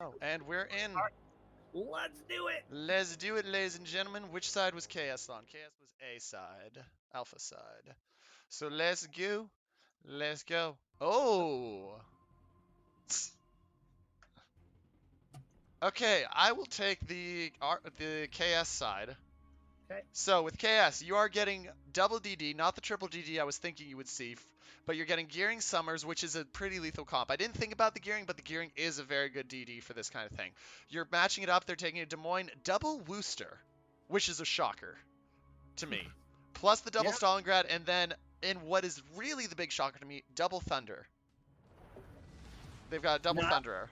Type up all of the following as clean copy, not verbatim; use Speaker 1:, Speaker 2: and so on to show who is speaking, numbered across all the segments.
Speaker 1: Oh, and we're in.
Speaker 2: Let's do it.
Speaker 1: Let's do it, ladies and gentlemen. Which side was KS on? KS was A side, Alpha side. So let's go. Let's go. Oh. Okay, I will take the KS side.
Speaker 2: Okay.
Speaker 1: So with KS, you are getting double DD, not the triple DD I was thinking you would see, but you're getting Gearing Summers, which is a pretty lethal comp. I didn't think about the Gearing, but the Gearing is a very good DD for this kind of thing. You're matching it up. They're taking a Des Moines double Wooster, which is a shocker to me. Plus the double
Speaker 2: Yeah.
Speaker 1: Stalingrad, and then in what is really the big shocker to me, double Thunder. They've got double
Speaker 2: Not-
Speaker 1: Thunderer.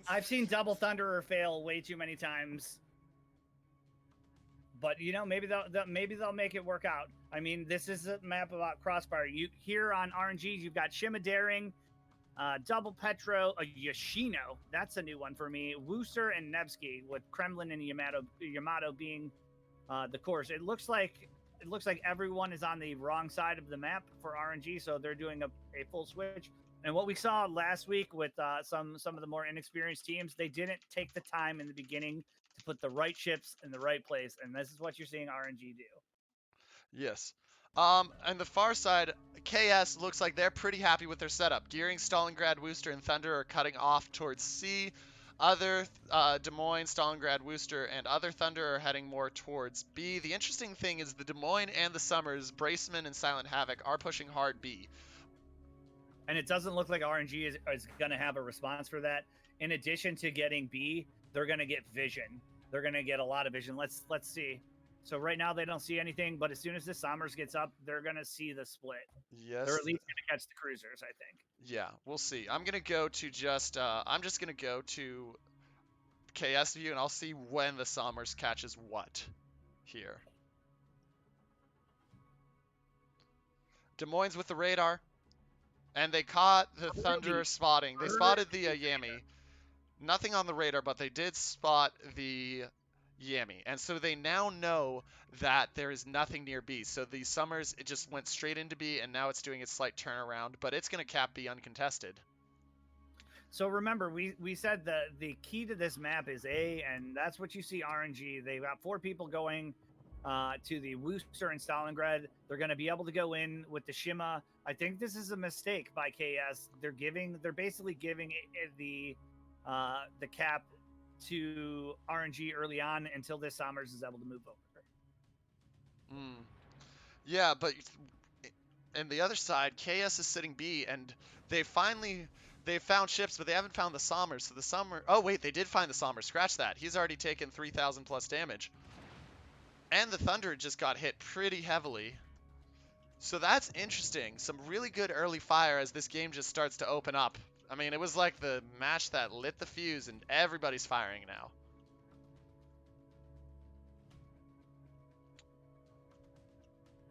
Speaker 2: I've seen Double Thunderer fail way too many times. But maybe they'll make it work out. I mean, this is a map about crossfire. You here on RNG, you've got Shima Daring, Double Petro, a Yoshino. That's a new one for me. Wooster and Nevsky, with Kremlin and Yamato being the course. It looks like everyone is on the wrong side of the map for RNG, so they're doing a full switch. And what we saw last week with some of the more inexperienced teams, they didn't take the time in the beginning to put the right ships in the right place, and this is what you're seeing RNG do.
Speaker 1: Yes. On the far side, KS looks like they're pretty happy with their setup. Gearing, Stalingrad, Wooster, and Thunder are cutting off towards C. Other Des Moines, Stalingrad, Wooster, and other Thunder are heading more towards B. The interesting thing is the Des Moines and the Summers, Braceman and Silent Havoc, are pushing hard B.
Speaker 2: And it doesn't look like RNG is going to have a response for that. In addition to getting B, they're going to get vision. They're going to get a lot of vision. Let's see. So right now they don't see anything, but as soon as the Sommers gets up, they're going to see the split.
Speaker 1: Yes.
Speaker 2: They're at least going to catch the cruisers, I think.
Speaker 1: Yeah, we'll see. I'm going to go to I'm just going to go to KS view, and I'll see when the Sommers catches what here. Des Moines with the radar. And they caught the Thunderer spotting. They spotted the Yami. Nothing on the radar, but they did spot the Yami. And so they now know that there is nothing near B. So the Summers, it just went straight into B, and now it's doing its slight turnaround, but it's going to cap B uncontested.
Speaker 2: So remember, we said the key to this map is A, and that's what you see RNG. They've got 4 people going to the Wooster and Stalingrad. They're going to be able to go in with the Shima. I think this is a mistake by KS. They're basically giving the cap to RNG early on until this Sommers is able to move over.
Speaker 1: Yeah, but and the other side, KS is sitting B, and they found ships, but they haven't found the Sommers. So the Sommer. Oh wait, they did find the Sommers. Scratch that. He's already taken 3,000 plus damage. And the Thunder just got hit pretty heavily. So that's interesting. Some really good early fire as this game just starts to open up. I mean, it was like the match that lit the fuse, and everybody's firing now.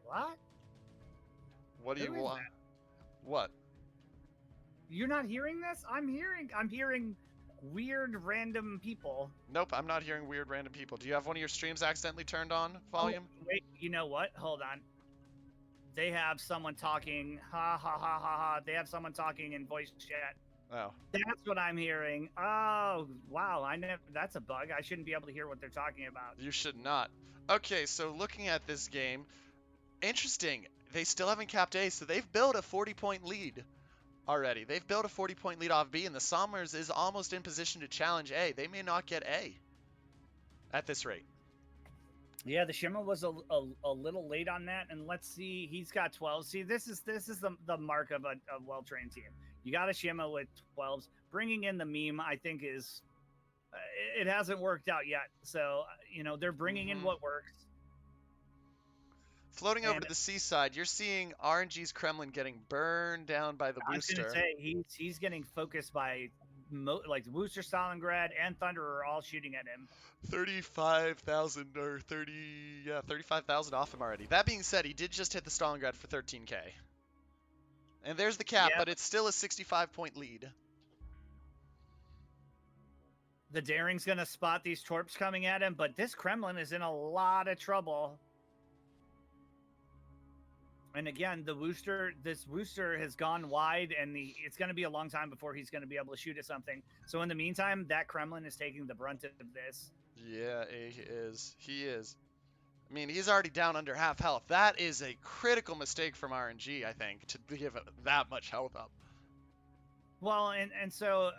Speaker 2: What?
Speaker 1: What do you want? What?
Speaker 2: You're not hearing this? I'm hearing weird random people.
Speaker 1: Nope, I'm not hearing weird random people. Do you have one of your streams accidentally turned on volume?
Speaker 2: Oh, wait, you know what? Hold on. They have someone talking. Ha ha ha ha ha. They have someone talking in voice chat.
Speaker 1: Oh.
Speaker 2: That's what I'm hearing. Oh, wow. That's a bug. I shouldn't be able to hear what they're talking about.
Speaker 1: You should not. Okay, so looking at this game, interesting. They still haven't capped A, so they've built a 40-point lead already. They've built a 40-point lead off B, and the Sommers is almost in position to challenge A. They may not get A at this rate.
Speaker 2: Yeah, the Shimmer was a little late on that, and let's see. He's got 12. See, this is the mark of a well-trained team. You got a Shimmer with 12s. Bringing in the meme, I think, is it hasn't worked out yet. So they're bringing in what works.
Speaker 1: Floating over to the seaside, you're seeing RNG's Kremlin getting burned down by the Wooster.
Speaker 2: I was going to say, he's getting focused by, like, Wooster, Stalingrad, and Thunder are all shooting at him.
Speaker 1: 35,000 or 35,000 off him already. That being said, he did just hit the Stalingrad for 13k. And there's the cap, but it's still a 65-point lead.
Speaker 2: The Daring's going to spot these torps coming at him, but this Kremlin is in a lot of trouble. And again, this Wooster has gone wide, and it's going to be a long time before he's going to be able to shoot at something. So in the meantime, that Kremlin is taking the brunt of this.
Speaker 1: Yeah, he is. He is. I mean, he's already down under half health. That is a critical mistake from RNG, I think, to give it that much health up.
Speaker 2: Well, and so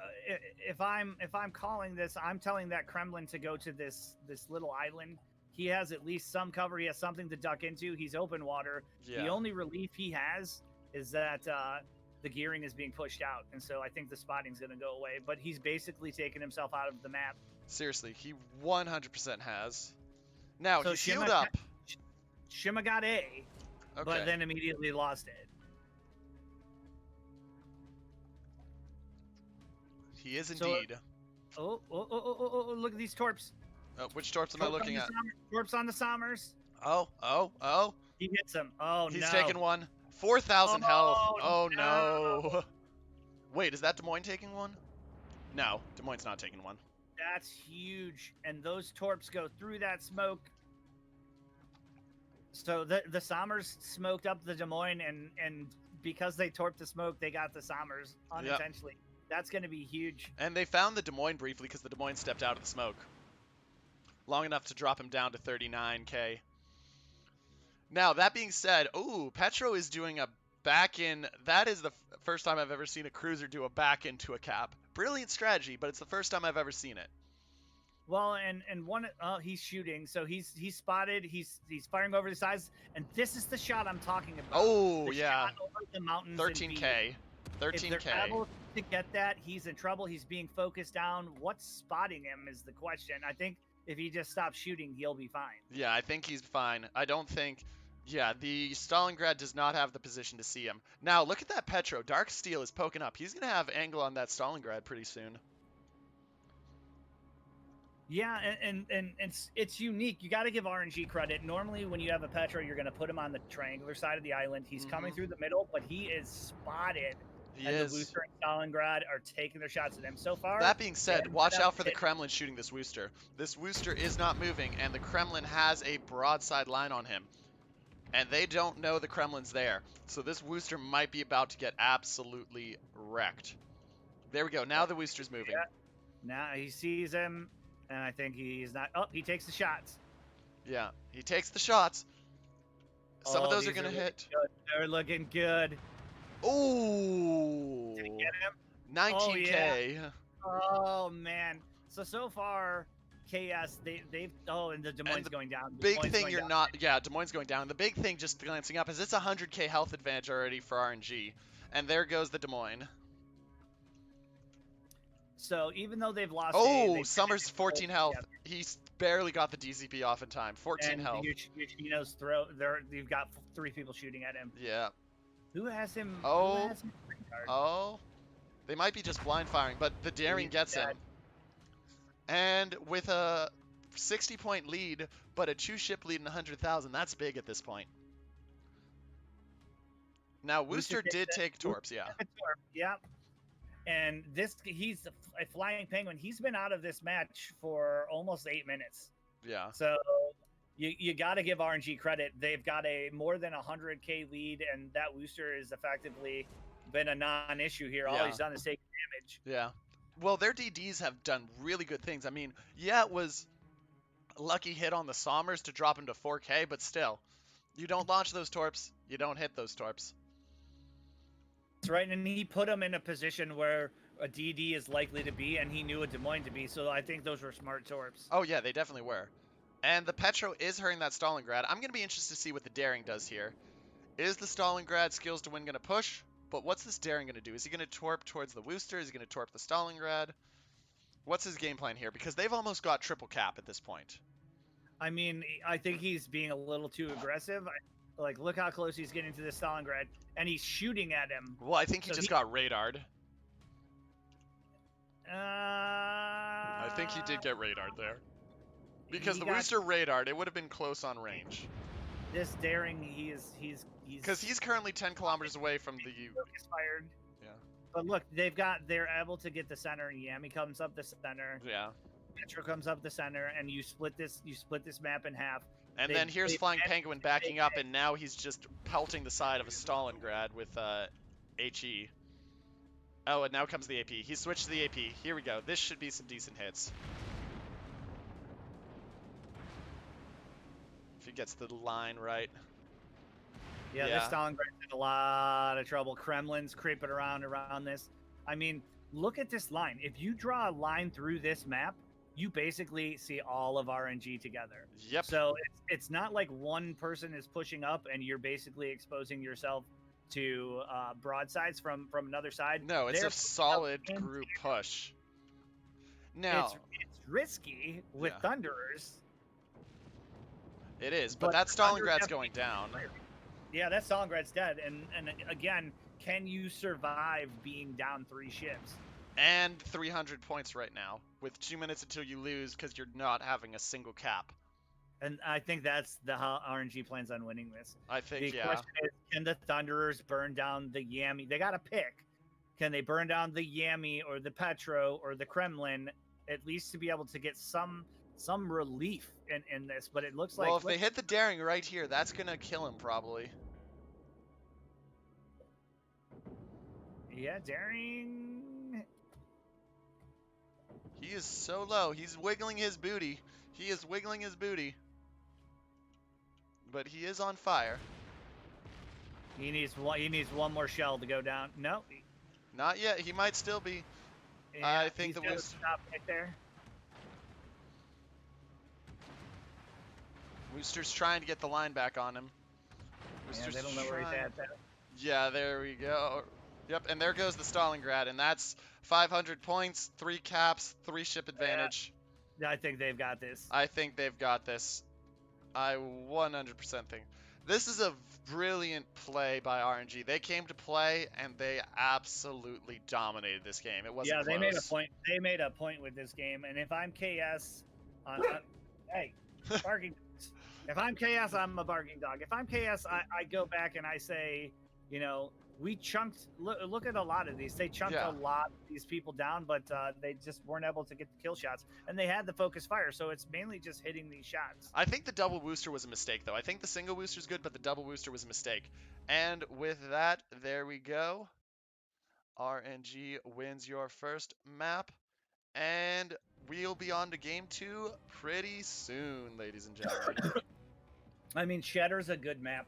Speaker 2: if I'm calling this, I'm telling that Kremlin to go to this little island. He has at least some cover. He has something to duck into. He's open water.
Speaker 1: Yeah.
Speaker 2: The only relief he has is that the gearing is being pushed out, and so I think the spotting's going to go away. But he's basically taken himself out of the map.
Speaker 1: Seriously, he 100% has. Now,
Speaker 2: So
Speaker 1: he's healed up.
Speaker 2: Shima got A,
Speaker 1: Okay.
Speaker 2: but then immediately lost it.
Speaker 1: He is
Speaker 2: So-
Speaker 1: indeed.
Speaker 2: Oh, look at these torps.
Speaker 1: Which torps am I looking at?
Speaker 2: Torps on the Sommers.
Speaker 1: Oh.
Speaker 2: He hits him. Oh,
Speaker 1: He's
Speaker 2: no.
Speaker 1: taking one. 4,000
Speaker 2: Oh,
Speaker 1: health. Oh,
Speaker 2: no.
Speaker 1: no. Wait, is that Des Moines taking one? No, Des Moines not taking one.
Speaker 2: That's huge. And those torps go through that smoke. So the Sommers smoked up the Des Moines, and because they torped the smoke, they got the Sommers unintentionally. Yep. That's going to be huge.
Speaker 1: And they found the Des Moines briefly because the Des Moines stepped out of the smoke. Long enough to drop him down to 39k. Now, that being said, Petro is doing a back-in. That is the first time I've ever seen a cruiser do a back-in to a cap. Brilliant strategy, but it's the first time I've ever seen it.
Speaker 2: Well, and one, he's shooting, so he's spotted. He's firing over the sides, and this is the shot I'm talking about.
Speaker 1: Oh,
Speaker 2: the
Speaker 1: yeah.
Speaker 2: Shot over the mountains.
Speaker 1: 13k. 13k.
Speaker 2: If they're able to get that, he's in trouble. He's being focused down. What's spotting him is the question. I think if he just stops shooting, he'll be fine.
Speaker 1: Yeah, I think he's fine. I don't think... Yeah, the Stalingrad does not have the position to see him. Now, look at that Petro. Dark Steel is poking up. He's going to have angle on that Stalingrad pretty soon.
Speaker 2: Yeah, and it's unique. You got to give RNG credit. Normally, when you have a Petro, you're going to put him on the triangular side of the island. He's coming through the middle, but he is spotted.
Speaker 1: He
Speaker 2: and
Speaker 1: is.
Speaker 2: The Wooster and Stalingrad are taking their shots at him so far.
Speaker 1: That being said, watch out for the Kremlin shooting this Wooster. This Wooster is not moving, and the Kremlin has a broadside line on him. And they don't know the Kremlin's there. So this Wooster might be about to get absolutely wrecked. There we go. Now the Wooster's moving.
Speaker 2: Yeah. Now he sees him, and I think he's not... Oh, he takes the shots.
Speaker 1: Yeah, he takes the shots. Some of those are going to hit.
Speaker 2: Good. They're looking good.
Speaker 1: Ooh.
Speaker 2: Did he get him?
Speaker 1: 19k.
Speaker 2: Oh, man. So far... KS, and the Des Moines going down.
Speaker 1: Big thing you're not, yeah, Des Moines going down. The big thing, just glancing up, is it's 100k health advantage already for RNG, and there goes the Des Moines.
Speaker 2: So even though they've lost,
Speaker 1: Summers 14 health. He's barely got the DZP off in time. 14 health.
Speaker 2: Yoshino's you've got 3 people shooting at him.
Speaker 1: Yeah.
Speaker 2: Who has him?
Speaker 1: Oh, they might be just blind firing, but the daring gets him. And with a 60-point lead, but a 2-ship lead in 100,000, that's big at this point. Now, Wooster did take torps, yeah.
Speaker 2: Yeah. And he's a flying penguin. He's been out of this match for almost 8 minutes.
Speaker 1: Yeah.
Speaker 2: So you got to give RNG credit. They've got a more than 100k lead, and that Wooster has effectively been a non-issue here. All he's done is take damage.
Speaker 1: Yeah. Well, their DDs have done really good things. I mean, yeah, it was a lucky hit on the Sommers to drop him to 4k, but still, you don't launch those torps, you don't hit those torps.
Speaker 2: That's right, and he put him in a position where a DD is likely to be, and he knew a Des Moines to be, so I think those were smart torps.
Speaker 1: Oh, yeah, they definitely were. And the Petro is hurting that Stalingrad. I'm going to be interested to see what the daring does here. Is the Stalingrad skills to win going to push? But what's this daring going to do? Is he going to torp towards the Wooster? Is he going to torp the Stalingrad? What's his game plan here? Because they've almost got triple cap at this point.
Speaker 2: I mean, I think he's being a little too aggressive. Like, look how close he's getting to the Stalingrad, and he's shooting at him.
Speaker 1: Well, I think he just got radared.
Speaker 2: I
Speaker 1: think he did get radared there. Because the Wooster radared, it would have been close on range.
Speaker 2: This daring, he's
Speaker 1: because he's currently 10 kilometers away from the
Speaker 2: fired.
Speaker 1: Yeah.
Speaker 2: But look, they're able to get the center. Yami comes up the center.
Speaker 1: Yeah.
Speaker 2: Petro comes up the center, and you split this map in half.
Speaker 1: And then here's Flying Penguin backing up, and now he's just pelting the side of a Stalingrad with HE. Oh, and now comes the AP. He switched to the AP. Here we go. This should be some decent hits. If he gets the line right.
Speaker 2: Yeah, this Stalingrad's in a lot of trouble. Kremlin's creeping around this. I mean, look at this line. If you draw a line through this map, you basically see all of RNG together.
Speaker 1: Yep.
Speaker 2: So it's not like one person is pushing up and you're basically exposing yourself to broadsides from another side.
Speaker 1: No, it's a solid group push. Now
Speaker 2: it's risky with Thunderers.
Speaker 1: It is, but that Stalingrad's going down.
Speaker 2: Yeah, that Stalingrad's dead. And again, can you survive being down 3 ships?
Speaker 1: And 300 points right now, with 2 minutes until you lose because you're not having a single cap.
Speaker 2: And I think that's how RNG plans on winning this.
Speaker 1: I think,
Speaker 2: the question is, can the Thunderers burn down the Yami? They got to pick. Can they burn down the Yami or the Petro or the Kremlin, at least to be able to get some relief in this? But it looks like...
Speaker 1: Well, if they hit the daring right here, that's going to kill him probably.
Speaker 2: Yeah, daring...
Speaker 1: He is so low. He's wiggling his booty. He is wiggling his booty. But he is on fire.
Speaker 2: He needs one more shell to go down. No.
Speaker 1: Not yet. He might still be.
Speaker 2: Yeah,
Speaker 1: I think the Wooster...
Speaker 2: Stop right there.
Speaker 1: Wooster's trying to get the line back on him.
Speaker 2: Wooster's they don't know where he's at, though.
Speaker 1: Yeah, there we go. Yep, and there goes the Stalingrad, and that's 500 points, 3 caps, 3 ship advantage.
Speaker 2: Yeah, I think they've got this.
Speaker 1: I think they've got this. I 100% think. This is a brilliant play by RNG. They came to play, and they absolutely dominated this game. It wasn't close.
Speaker 2: They made a point. They made a point with this game, and if I'm KS, hey, barking. If I'm KS, I'm a barking dog. If I'm KS, I go back and I say, you know, we chunked. Look at a lot of these. They chunked a lot of these people down, but they just weren't able to get the kill shots. And they had the focus fire, so it's mainly just hitting these shots.
Speaker 1: I think the double booster was a mistake, though. I think the single booster is good, but the double booster was a mistake. And with that, there we go. RNG wins your first map, and we'll be on to game 2 pretty soon, ladies and gentlemen.
Speaker 2: I mean, Shatter's a good map.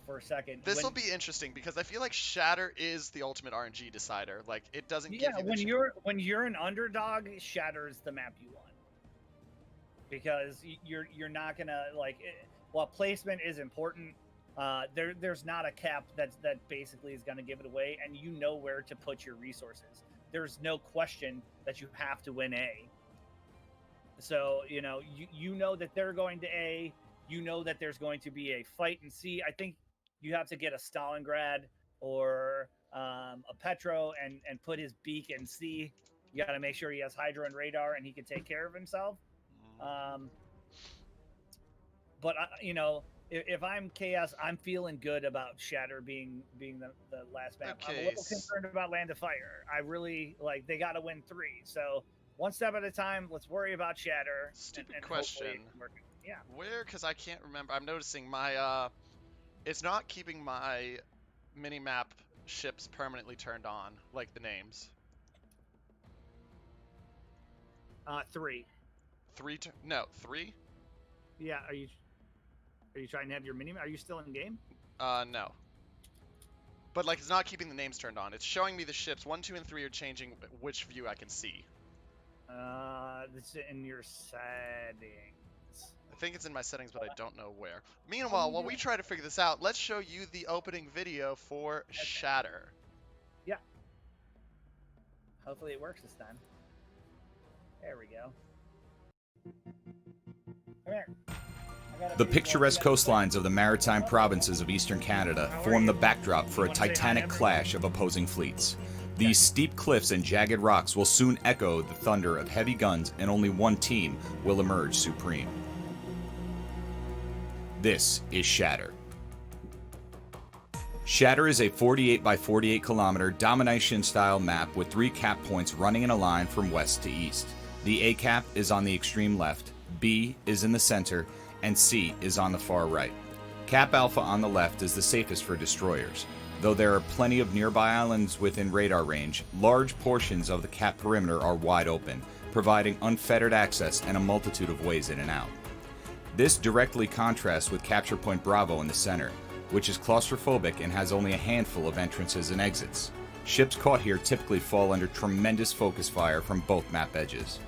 Speaker 2: For a second,
Speaker 1: this will be interesting because I feel like Shatter is the ultimate RNG decider. Like, it doesn't give you
Speaker 2: when you're an underdog, Shatter is the map you want, because you're not gonna while placement is important, there's not a cap that basically is gonna give it away, and you know where to put your resources. There's no question that you have to win A. So you know that they're going to A. You know that there's going to be a fight in C. I think you have to get a Stalingrad or a Petro and put his beak in C. You got to make sure he has Hydra and radar and he can take care of himself. But if I'm KS, I'm feeling good about Shatter being the last map.
Speaker 1: Okay.
Speaker 2: I'm a little concerned about Land of Fire. I really they got to win 3. So one step at a time. Let's worry about Shatter.
Speaker 1: Stupid question.
Speaker 2: Yeah.
Speaker 1: Where? Because I can't remember. I'm noticing my it's not keeping my mini-map ships permanently turned on, like the names.
Speaker 2: 3.
Speaker 1: 3? No, 3?
Speaker 2: Yeah. Are you trying to have your mini-map? Are you still in game?
Speaker 1: No. But it's not keeping the names turned on. It's showing me the ships. 1, 2, and 3 are changing which view I can see.
Speaker 2: This is in your settings.
Speaker 1: I think it's in my settings, but I don't know where. Meanwhile, while we try to figure this out, let's show you the opening video for Shatter.
Speaker 2: Yeah. Hopefully it works this time. There we go. Come here.
Speaker 3: The picturesque coastlines of the maritime provinces of eastern Canada form the backdrop for a titanic clash of opposing fleets. These steep cliffs and jagged rocks will soon echo the thunder of heavy guns, and only one team will emerge supreme. This is Shatter. Shatter is a 48 by 48 kilometer domination-style map with 3 cap points running in a line from west to east. The A cap is on the extreme left, B is in the center, and C is on the far right. Cap Alpha on the left is the safest for destroyers. Though there are plenty of nearby islands within radar range, large portions of the Cap perimeter are wide open, providing unfettered access and a multitude of ways in and out. This directly contrasts with Capture Point Bravo in the center, which is claustrophobic and has only a handful of entrances and exits. Ships caught here typically fall under tremendous focus fire from both map edges.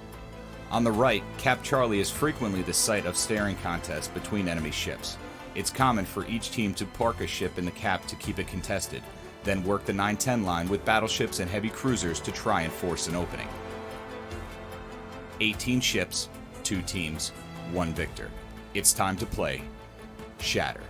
Speaker 3: On the right, Cap Charlie is frequently the site of staring contests between enemy ships. It's common for each team to park a ship in the Cap to keep it contested, then work the 9-10 line with battleships and heavy cruisers to try and force an opening. 18 ships, 2 teams, 1 victor. It's time to play Shatter.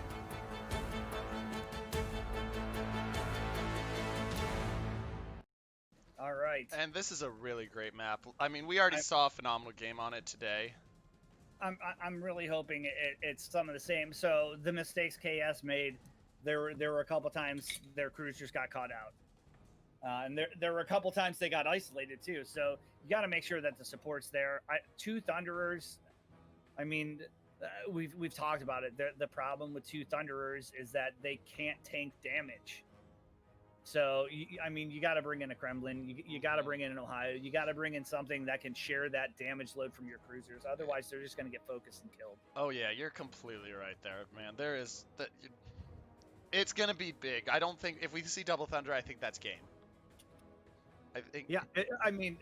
Speaker 2: All right.
Speaker 1: And this is a really great map. I mean, we already saw a phenomenal game on it today.
Speaker 2: I'm really hoping it's some of the same. So the mistakes KS made, there were a couple times their cruisers got caught out, and there were a couple times they got isolated too. So you got to make sure that the support's there. 2 Thunderers. I mean, we've talked about it. The problem with 2 Thunderers is that they can't tank damage. So, I mean, you got to bring in a Kremlin. You got to bring in an Ohio. You got to bring in something that can share that damage load from your cruisers. Otherwise, they're just going to get focused and killed.
Speaker 1: Oh yeah, you're completely right there, man. There is that. It's gonna be big. I don't think if we see Double Thunder, I think that's game. I think.
Speaker 2: Yeah, I mean,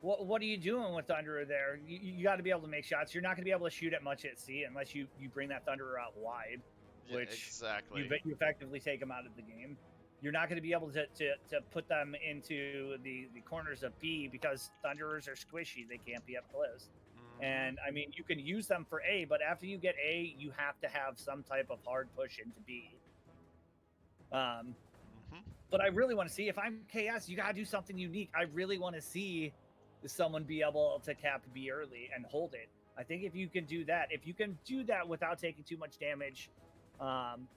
Speaker 2: what are you doing with Thunderer there? You got to be able to make shots. You're not going to be able to shoot at much at sea unless you bring that Thunderer out wide, which
Speaker 1: exactly.
Speaker 2: you effectively take them out of the game. You're not going to be able to put them into the corners of B because Thunderers are squishy. They can't be up close. And, I mean, you can use them for A, but after you get A, you have to have some type of hard push into B. But I really want to see, if I'm KS, you got to do something unique. I really want to see someone be able to cap B early and hold it. I think if you can do that without taking too much damage,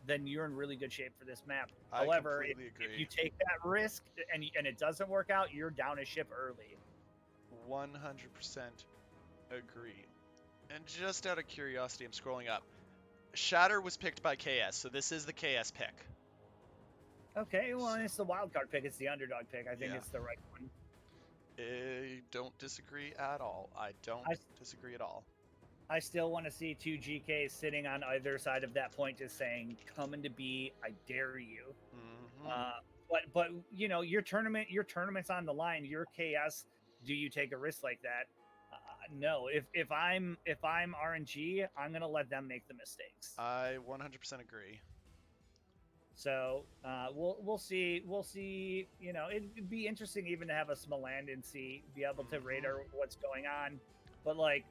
Speaker 2: then you're in really good shape for this map. However, if you take that risk and it doesn't work out, you're down a ship early.
Speaker 1: 100% agree. And just out of curiosity, I'm scrolling up. Shatter was picked by KS, so this is the KS pick.
Speaker 2: Okay, well, it's the wild card pick. It's the underdog pick. I think it's the right one.
Speaker 1: I don't disagree at all. I disagree at all.
Speaker 2: I still want to see 2 GKs sitting on either side of that point, just saying, "Come into B, I dare you." But you know, your tournament's on the line. Your KS, do you take a risk like that? No. If I'm RNG, I'm gonna let them make the mistakes.
Speaker 1: I 100% agree.
Speaker 2: So we'll see. We'll see. You know, it'd be interesting even to have a Smoland and be able to radar what's going on. But like,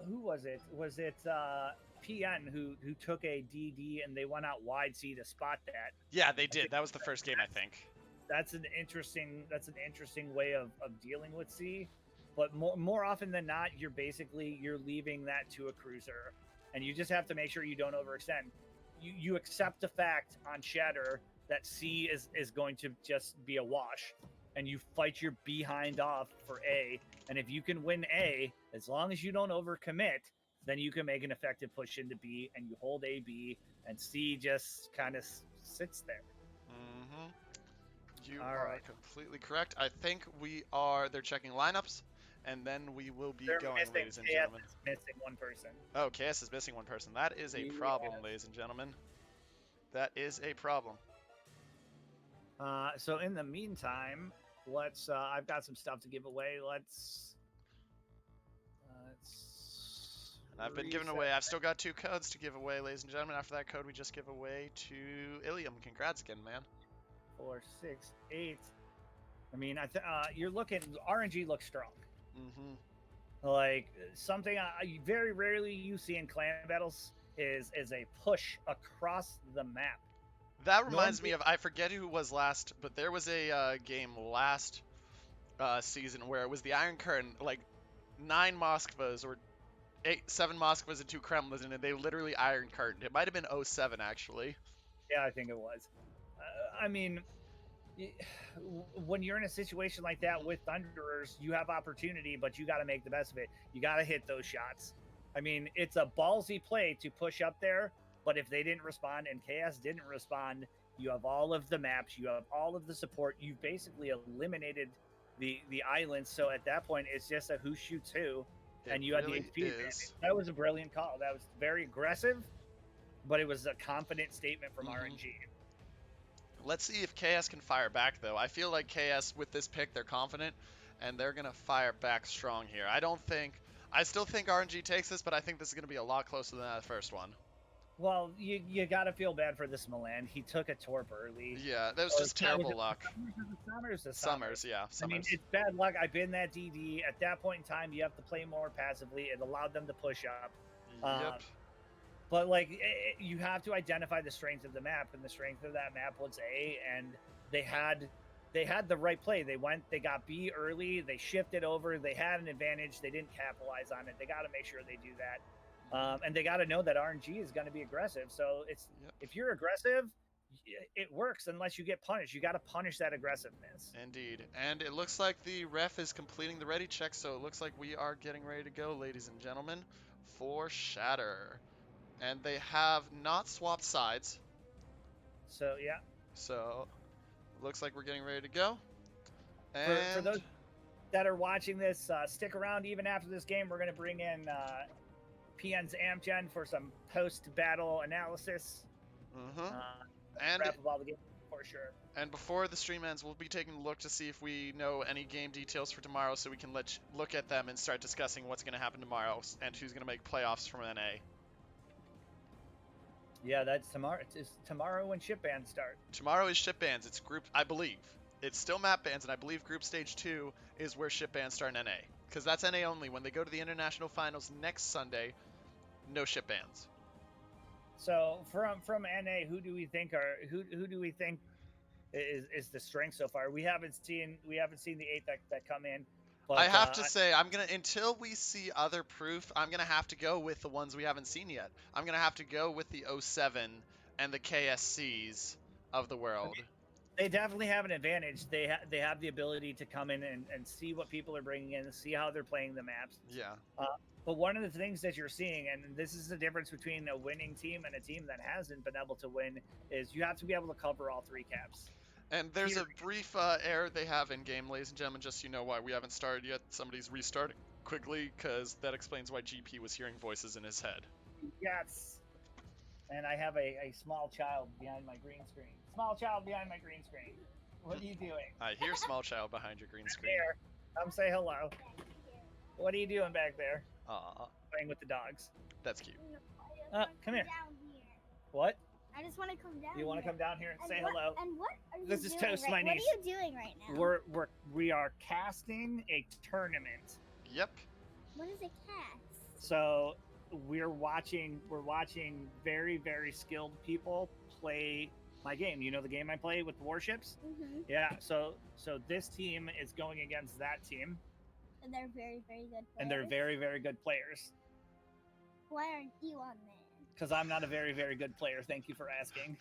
Speaker 2: who was it? Was it PN who took a DD and they went out wide C to spot that?
Speaker 1: Yeah, they did. That was the first game, I think.
Speaker 2: That's an interesting way of dealing with C. But more often than not, you're leaving that to a cruiser, and you just have to make sure you don't overextend. You accept the fact on Shatter that C is going to just be a wash, and you fight your behind off for A. And if you can win A, as long as you don't overcommit, then you can make an effective push into B, and you hold A, B, and C just kind of sits there.
Speaker 1: You are completely correct. I think they're checking lineups, and then we will be going, ladies and gentlemen.
Speaker 2: KS is missing one person.
Speaker 1: Oh, KS is missing one person. That is a problem, ladies and gentlemen. That is a problem.
Speaker 2: So in the meantime, let's. I've got some stuff to give away. Let's.
Speaker 1: And I've been giving away. I've still got 2 codes to give away, ladies and gentlemen. After that code, we just give away to Ilium. Congrats again, man.
Speaker 2: 4, 6, 8. I mean, you're looking. RNG looks strong. Like something very rarely you see in clan battles is a push across the map.
Speaker 1: That reminds me of, I forget who it was last, but there was a game last season where it was the Iron Curtain, like 9 Moskvas or 7 Moskvas and 2 Kremlins, and they literally Iron Curtained. It might have been 07 actually.
Speaker 2: Yeah, I think it was. I mean, when you're in a situation like that with Thunderers, you have opportunity, but you got to make the best of it. You got to hit those shots. I mean, it's a ballsy play to push up there, but if they didn't respond and KS didn't respond, you have all of the maps, you have all of the support. You've basically eliminated the islands. So at that point, it's just a who shoots who, and you had the HP advantage. That was a brilliant call. That was very aggressive, but it was a confident statement from RNG.
Speaker 1: Let's see if KS can fire back, though. I feel like KS, with this pick, they're confident, and they're going to fire back strong here. I still think RNG takes this, but I think this is going to be a lot closer than that first one.
Speaker 2: Well, you got to feel bad for this Milan. He took a torp early.
Speaker 1: Yeah, that was just terrible luck.
Speaker 2: Summers,
Speaker 1: yeah.
Speaker 2: I mean, it's bad luck. I've been that DD. At that point in time, you have to play more passively. It allowed them to push up.
Speaker 1: Yep.
Speaker 2: But like, you have to identify the strength of the map, and the strength of that map was A, and they had the right play. They got B early. They shifted over. They had an advantage. They didn't capitalize on it. They got to make sure they do that. And they got to know that RNG is going to be aggressive. So if you're aggressive, it works unless you get punished. You got to punish that aggressiveness.
Speaker 1: Indeed. And it looks like the ref is completing the ready check, so it looks like we are getting ready to go, ladies and gentlemen, for Shatter. And they have not swapped sides.
Speaker 2: So, yeah.
Speaker 1: So, looks like we're getting ready to go.
Speaker 2: And for those that are watching this, stick around even after this game. We're going to bring in PN's Amgen for some post-battle analysis.
Speaker 1: And
Speaker 2: wrap up all the games for sure.
Speaker 1: And before the stream ends, we'll be taking a look to see if we know any game details for tomorrow, so we can look at them and start discussing what's going to happen tomorrow and who's going to make playoffs from NA.
Speaker 2: Yeah, that's tomorrow. It's tomorrow when ship bans start.
Speaker 1: Tomorrow is ship bans. It's group, I believe. It's still map bans, and I believe group stage 2 is where ship bans start in NA. Because that's NA only. When they go to the international finals next Sunday, no ship bans.
Speaker 2: So from NA, who do we think is the strength so far? We haven't seen the 8 that come in. But,
Speaker 1: I have to say, until we see other proof, I'm gonna have to go with the ones we haven't seen yet. I'm gonna have to go with the 07 and the KSCs of the world.
Speaker 2: They definitely have an advantage. They have the ability to come in and see what people are bringing in, see how they're playing the maps.
Speaker 1: Yeah.
Speaker 2: But one of the things that you're seeing, and this is the difference between a winning team and a team that hasn't been able to win, is you have to be able to cover all 3 caps.
Speaker 1: And there's a brief error they have in game, ladies and gentlemen, just so you know why we haven't started yet. Somebody's restarting quickly, because that explains why GP was hearing voices in his head.
Speaker 2: Yes. And I have a small child behind my green screen. Small child behind my green screen. What are you doing?
Speaker 1: I hear small child behind your green screen.
Speaker 2: There. Come say hello. What are you doing back there? Playing with the dogs.
Speaker 1: That's cute.
Speaker 2: Come here. What?
Speaker 4: I just want to come down.
Speaker 2: You want to come down here and say
Speaker 4: what,
Speaker 2: hello?
Speaker 4: And what are you
Speaker 2: This is
Speaker 4: doing
Speaker 2: Toast,
Speaker 4: right,
Speaker 2: my niece.
Speaker 4: What are you doing right now?
Speaker 2: We are casting a tournament.
Speaker 1: Yep.
Speaker 4: What is a cast?
Speaker 2: So we're watching very, very skilled people play my game. You know the game I play with the warships?
Speaker 4: Mm-hmm.
Speaker 2: Yeah. So this team is going against that team.
Speaker 4: And they're very, very good players.
Speaker 2: And they're very, very good players.
Speaker 4: Why aren't you on there?
Speaker 2: Because I'm not a very, very good player. Thank you for asking.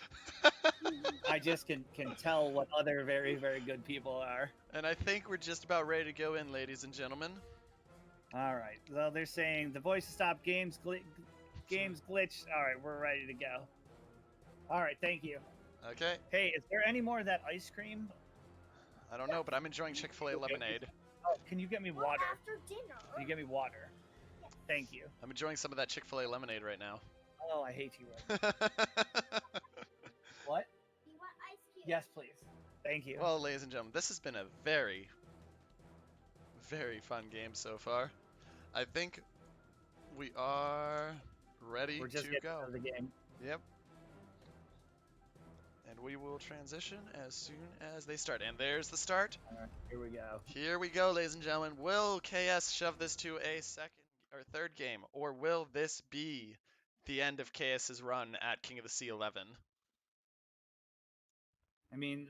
Speaker 2: I just can tell what other very, very good people are.
Speaker 1: And I think we're just about ready to go in, ladies and gentlemen.
Speaker 2: All right. So they're saying the voice stop games glitched. All right, we're ready to go. All right, thank you.
Speaker 1: Okay.
Speaker 2: Hey, is there any more of that ice cream?
Speaker 1: I don't know, but I'm enjoying Chick-fil-A lemonade.
Speaker 2: Oh, can you get me water?
Speaker 4: After dinner.
Speaker 2: Can you get me water?
Speaker 4: Yes.
Speaker 2: Thank you.
Speaker 1: I'm enjoying some of that Chick-fil-A lemonade right now.
Speaker 2: Oh, I hate you. Right What?
Speaker 4: You want ice cubes?
Speaker 2: Yes, please. Thank you.
Speaker 1: Well, ladies and gentlemen, this has been a very, very fun game so far. I think we are ready
Speaker 2: We're just
Speaker 1: to
Speaker 2: getting
Speaker 1: go.
Speaker 2: out of the game.
Speaker 1: Yep. And we will transition as soon as they start. And there's the start.
Speaker 2: All right, here we go.
Speaker 1: Here we go, ladies and gentlemen. Will KS shove this to a second or third game, or will this be the end of KS's run at King of the Sea 11?
Speaker 2: I mean,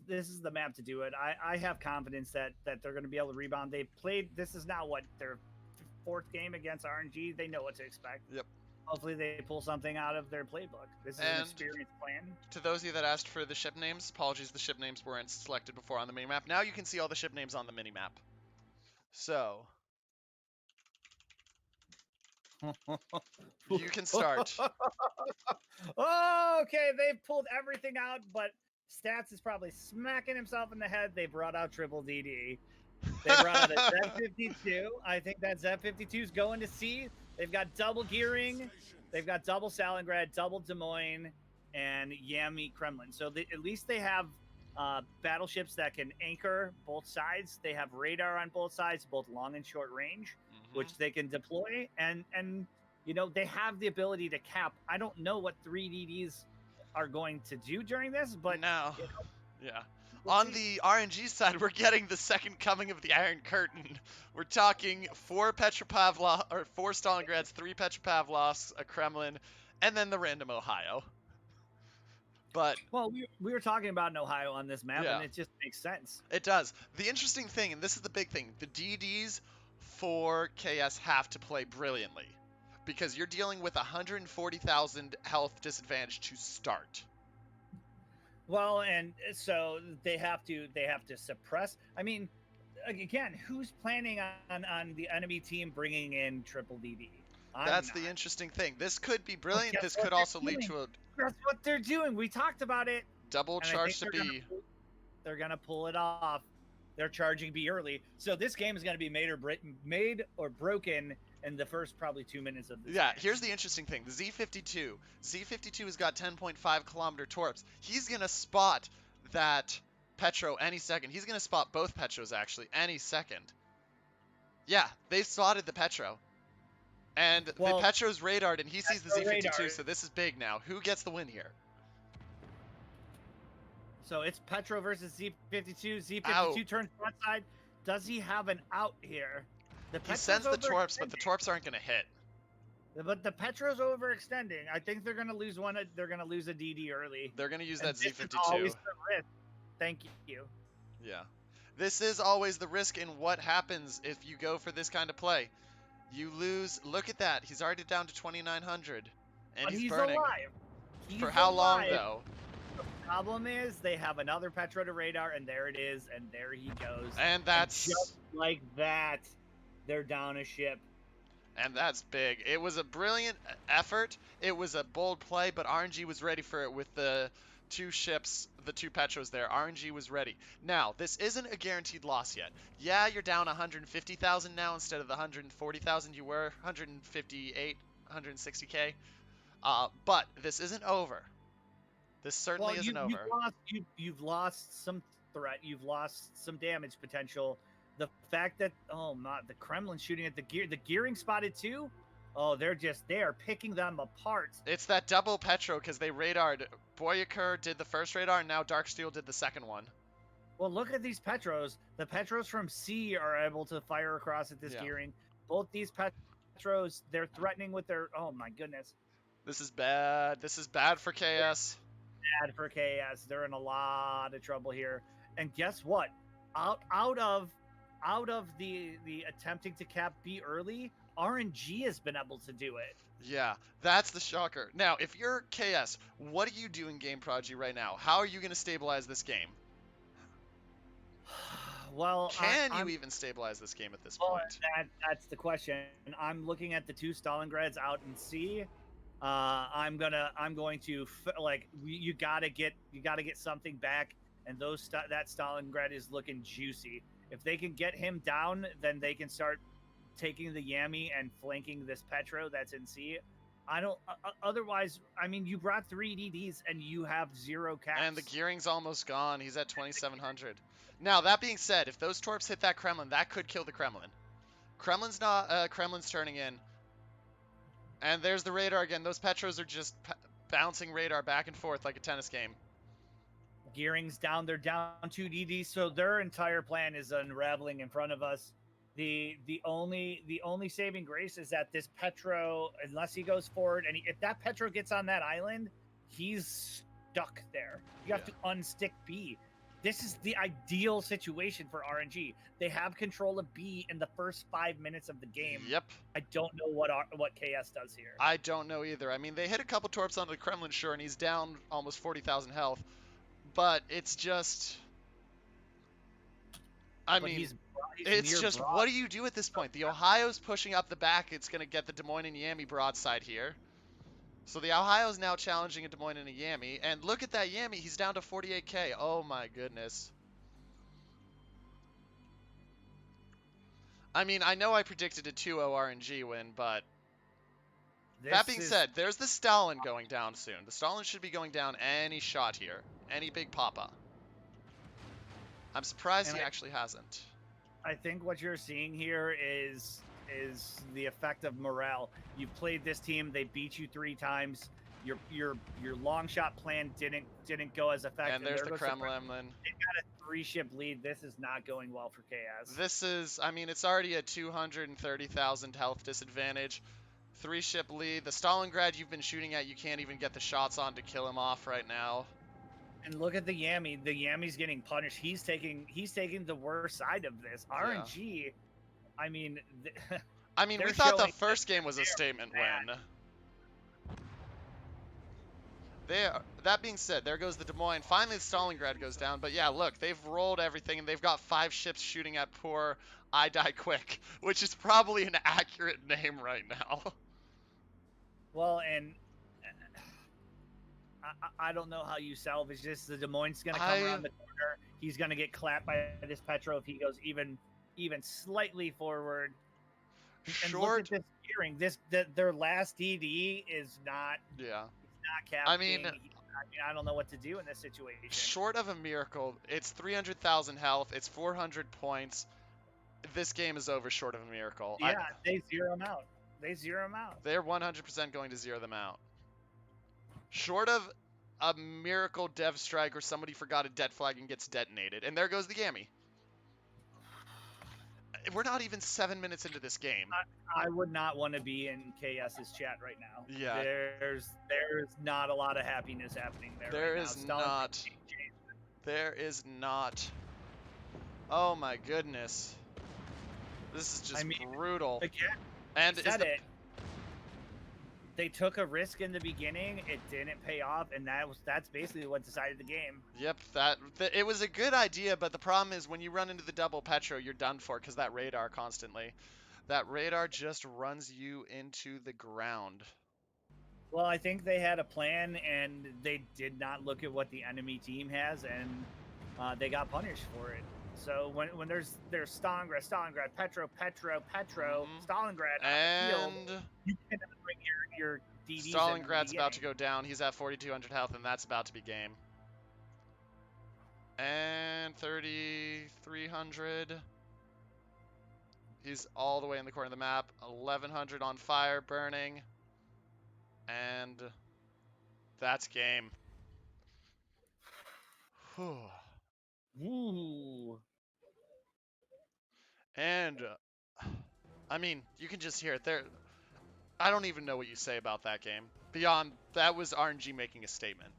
Speaker 2: this is the map to do it. I have confidence that they're going to be able to rebound. They played. This is now what their 4th game against RNG. They know what to expect.
Speaker 1: Yep.
Speaker 2: Hopefully they pull something out of their playbook. This is an experienced plan.
Speaker 1: To those of you that asked for the ship names, apologies, the ship names weren't selected before on the minimap. Now you can see all the ship names on the minimap. So. You can start.
Speaker 2: Oh, okay, they've pulled everything out, but Stats is probably smacking himself in the head. They brought out triple DD. They brought out a Z52. I think that Z52 is going to C. They've got double gearing. They've got double Stalingrad, double Des Moines, and Yami Kremlin. So at least they have battleships that can anchor both sides. They have radar on both sides, both long and short range, which they can deploy. And they have the ability to cap. I don't know what 3DDs are going to do during this, but
Speaker 1: no. Yeah.
Speaker 2: We'll
Speaker 1: On
Speaker 2: see.
Speaker 1: the RNG side, we're getting the second coming of the Iron Curtain. We're talking 4 Stalingrads, 3 Petropavlovs, a Kremlin, and then the random Ohio. But
Speaker 2: well, we were talking about an Ohio on this map,
Speaker 1: Yeah.
Speaker 2: and it just makes sense.
Speaker 1: it does. The interesting thing, and this is the big thing, the DDs for KS have to play brilliantly. Because you're dealing with 140,000 health disadvantage to start.
Speaker 2: Well, and so they have to suppress. I mean, again, who's planning on the enemy team bringing in triple DD?
Speaker 1: That's the interesting thing. This could be brilliant.
Speaker 2: guess
Speaker 1: This
Speaker 2: what
Speaker 1: could
Speaker 2: they're
Speaker 1: also lead
Speaker 2: doing?
Speaker 1: to a
Speaker 2: That's what they're doing. We talked about it.
Speaker 1: double
Speaker 2: and I
Speaker 1: charge to
Speaker 2: think
Speaker 1: B.
Speaker 2: They're gonna pull it off. They're charging B early, so this game is gonna be made or broken in the first probably 2 minutes of this
Speaker 1: Yeah,
Speaker 2: game.
Speaker 1: here's the interesting thing. The Z52. Z52 has got 10.5 kilometer torps. He's going to spot that Petro any second. He's going to spot both Petros, actually, any second. Yeah, they spotted the Petro. And the Petro's radared, and he sees the Z52,
Speaker 2: radar.
Speaker 1: so this is big now. Who gets the win here?
Speaker 2: So it's Petro versus Z52. Z52
Speaker 1: Ow.
Speaker 2: turns front side. Does he have an out here?
Speaker 1: He sends the torps, but the torps aren't going to hit.
Speaker 2: But the Petro's overextending. I think they're going to lose one. They're going to lose a DD early.
Speaker 1: They're going to use
Speaker 2: And
Speaker 1: that
Speaker 2: this is
Speaker 1: Z52.
Speaker 2: always the risk. Thank you.
Speaker 1: Yeah. This is always the risk in what happens if you go for this kind of play. You lose. Look at that. He's already down to 2,900. And
Speaker 2: But
Speaker 1: he's
Speaker 2: he's
Speaker 1: burning.
Speaker 2: alive.
Speaker 1: For how long,
Speaker 2: alive.
Speaker 1: though?
Speaker 2: The problem is they have another Petro to radar, and there it is, and there he goes.
Speaker 1: And that's...
Speaker 2: just like that, they're down a ship.
Speaker 1: And that's big. It was a brilliant effort. It was a bold play, but RNG was ready for it with the 2 ships, the 2 Petros there. RNG was ready. Now, this isn't a guaranteed loss yet. Yeah, you're down 150,000 now instead of the 140,000 you were, 158, 160K. But this isn't over. This certainly isn't over.
Speaker 2: You've lost some threat. You've lost some damage potential. The fact that the Kremlin shooting at the gearing spotted too. Oh, they are picking them apart.
Speaker 1: It's that double Petro because they radared. Boyaker did the first radar, and now Darksteel did the second one.
Speaker 2: Well, look at these Petros. The Petros from C are able to fire across at this gearing. Both these Petros, they're threatening with their. Oh my goodness.
Speaker 1: This is bad. This is bad for KS.
Speaker 2: Bad for KS. They're in a lot of trouble here. And guess what? Out of the attempting to cap B early, RNG has been able to do it.
Speaker 1: Yeah, that's the shocker. Now, if you're KS, what do you do in Game Prodigy right now? How are you going to stabilize this game?
Speaker 2: Well,
Speaker 1: can you even stabilize this game at this point?
Speaker 2: That's the question. I'm looking at the 2 Stalingrads out in C. I'm going to you gotta get something back, and that Stalingrad is looking juicy. If they can get him down, then they can start taking the Yami and flanking this Petro that's in C. Otherwise, I mean, you brought 3 DDs and you have 0 caps.
Speaker 1: And the gearing's almost gone. He's at 2,700. Now, that being said, if those torps hit that Kremlin, that could kill the Kremlin. Kremlin's turning in. And there's the radar again. Those Petros are just bouncing radar back and forth like a tennis game.
Speaker 2: Gearing's down. They're down 2 DDs, so their entire plan is unraveling in front of us. The only saving grace is that this Petro, unless he goes forward, and if that Petro gets on that island, he's stuck there. You have to unstick B. This is the ideal situation for RNG. They have control of B in the first 5 minutes of the game.
Speaker 1: Yep.
Speaker 2: I don't know what KS does here.
Speaker 1: I don't know either. I mean, they hit a couple torps onto the Kremlin, sure, and he's down almost 40,000 health. But it's just... I
Speaker 2: but
Speaker 1: mean,
Speaker 2: he's
Speaker 1: it's
Speaker 2: near
Speaker 1: just,
Speaker 2: broad.
Speaker 1: what do you do at this point? The Ohio's pushing up the back. It's going to get the Des Moines and Yami broadside here. So the Ohio's now challenging a Des Moines and a Yami. And look at that Yami. He's down to 48k. Oh, my goodness. I mean, I know I predicted a 2-0 RNG win, but that being said, there's the Stalin going down soon. The Stalin should be going down any shot here. Any big papa. I'm surprised
Speaker 2: And
Speaker 1: he actually hasn't.
Speaker 2: I think what you're seeing here is the effect of morale. You played this team, they beat you 3 times. Your long shot plan didn't go as effective.
Speaker 1: And there's the
Speaker 2: goes
Speaker 1: Kremlin.
Speaker 2: They got a 3-ship lead. This is not going well for KS.
Speaker 1: This is, I mean, it's already a 230,000 health disadvantage. 3-ship lead. The Stalingrad you've been shooting at, you can't even get the shots on to kill him off right now.
Speaker 2: And look at the Yami. The Yami's getting punished. He's taking the worst side of this. RNG. I mean,
Speaker 1: I mean, we
Speaker 2: they're
Speaker 1: thought the
Speaker 2: showing
Speaker 1: first game was a statement win. That being said, there goes the Des Moines. Finally, the Stalingrad goes down. But yeah, look, they've rolled everything, and they've got 5 ships shooting at poor I Die Quick, which is probably an accurate name right now.
Speaker 2: well, and I don't know how you salvage this. The Des Moines going to come around the corner. He's going to get clapped by this Petro if he goes even slightly forward. And look at this gearing. Their last DD is not. Yeah. Not captain. I mean, I don't know what to do in this situation.
Speaker 1: Short of a miracle, it's 300,000 health. It's 400 points. This game is over short of a miracle.
Speaker 2: Yeah, they zero him out. They're
Speaker 1: 100% going to zero them out. Short of a miracle dev strike or somebody forgot a det flag and gets detonated. And there goes the Yami. We're not even 7 minutes into this game.
Speaker 2: I would not want to be in KS's chat right now.
Speaker 1: Yeah.
Speaker 2: There's not a lot of happiness happening there.
Speaker 1: There is not. There is not. Oh my goodness. This is just brutal.
Speaker 2: Again,
Speaker 1: and
Speaker 2: they took a risk in the beginning. It didn't pay off, and that's basically what decided the game.
Speaker 1: Yep, it was a good idea, but the problem is when you run into the double Petro, you're done for because that radar constantly. That radar just runs you into the ground.
Speaker 2: Well, I think they had a plan, and they did not look at what the enemy team has, and they got punished for it. So when there's Stalingrad, Petro, Stalingrad
Speaker 1: and
Speaker 2: field, you cannot bring your DDs.
Speaker 1: Stalingrad's about to go down. He's at 4,200 health, and that's about to be game. And 3,300. He's all the way in the corner of the map. 1,100 on fire, burning. And that's game. Whew.
Speaker 2: Ooh.
Speaker 1: And, I mean, you can just hear it there. I don't even know what you say about that game. Beyond, that was RNG making a statement.